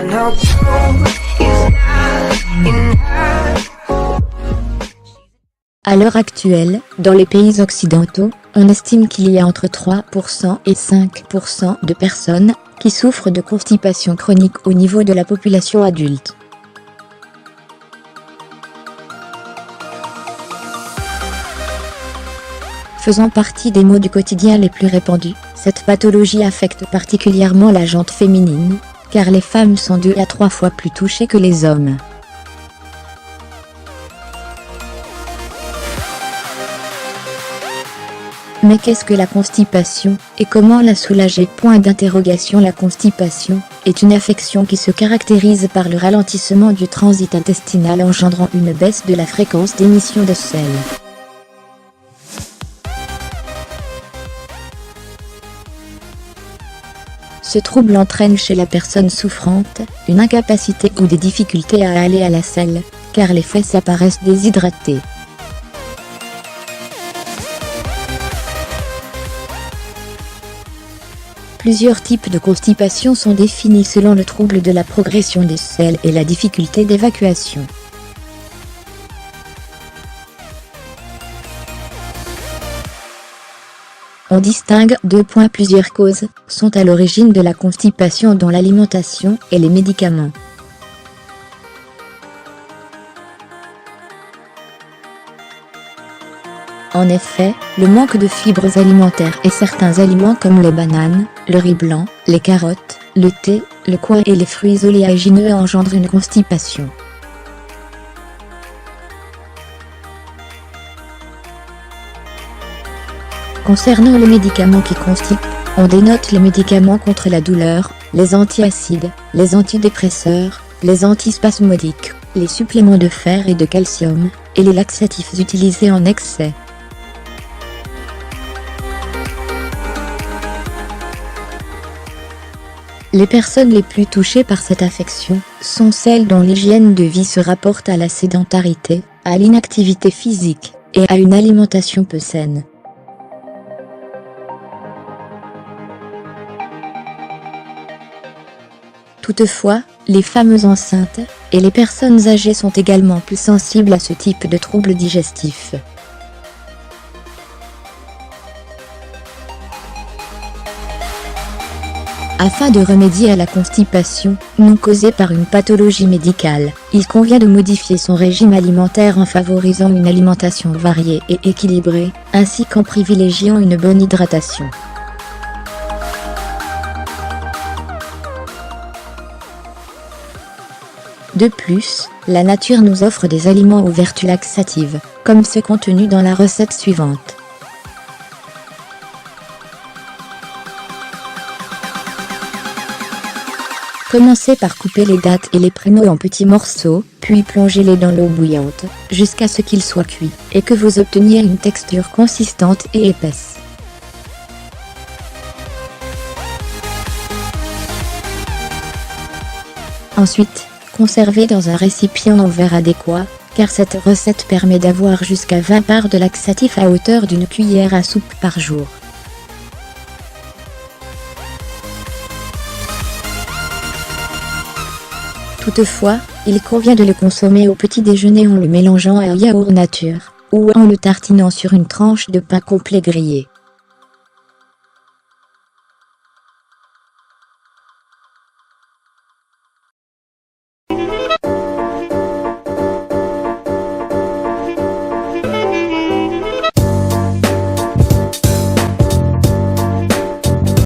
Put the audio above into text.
no proof is not enough. À l'heure actuelle, dans les pays occidentaux, on estime qu'il y a entre 3% et 5% de personnes qui souffrent de constipation chronique au niveau de la population adulte. Faisant partie des maux du quotidien les plus répandus, cette pathologie affecte particulièrement la gente féminine, car les femmes sont 2 à 3 fois plus touchées que les hommes. Mais qu'est-ce que la constipation, et comment la soulager? Point d'interrogation. La constipation est une affection qui se caractérise par le ralentissement du transit intestinal engendrant une baisse de la fréquence d'émission de sel. Ce trouble entraîne chez la personne souffrante une incapacité ou des difficultés à aller à la selle, car les fesses apparaissent déshydratées. Plusieurs types de constipation sont définis selon le trouble de la progression des selles et la difficulté d'évacuation. On distingue 2 points. Plusieurs causes sont à l'origine de la constipation, dont l'alimentation et les médicaments. En effet, le manque de fibres alimentaires et certains aliments comme les bananes, le riz blanc, les carottes, le thé, le coin et les fruits oléagineux engendrent une constipation. Concernant les médicaments qui constipent, on dénote les médicaments contre la douleur, les antiacides, les antidépresseurs, les antispasmodiques, les suppléments de fer et de calcium, et les laxatifs utilisés en excès. Les personnes les plus touchées par cette affection sont celles dont l'hygiène de vie se rapporte à la sédentarité, à l'inactivité physique, et à une alimentation peu saine. Toutefois, les femmes enceintes et les personnes âgées sont également plus sensibles à ce type de troubles digestifs. Afin de remédier à la constipation, non causée par une pathologie médicale, il convient de modifier son régime alimentaire en favorisant une alimentation variée et équilibrée, ainsi qu'en privilégiant une bonne hydratation. De plus, la nature nous offre des aliments aux vertus laxatives, comme ceux contenus dans la recette suivante. Commencez par couper les dattes et les prémaux en petits morceaux, puis plongez-les dans l'eau bouillante, jusqu'à ce qu'ils soient cuits, et que vous obteniez une texture consistante et épaisse. Ensuite, conservez dans un récipient en verre adéquat, car cette recette permet d'avoir jusqu'à 20 parts de laxatif à hauteur d'une cuillère à soupe par jour. Toutefois, il convient de le consommer au petit déjeuner en le mélangeant à un yaourt nature, ou en le tartinant sur une tranche de pain complet grillé.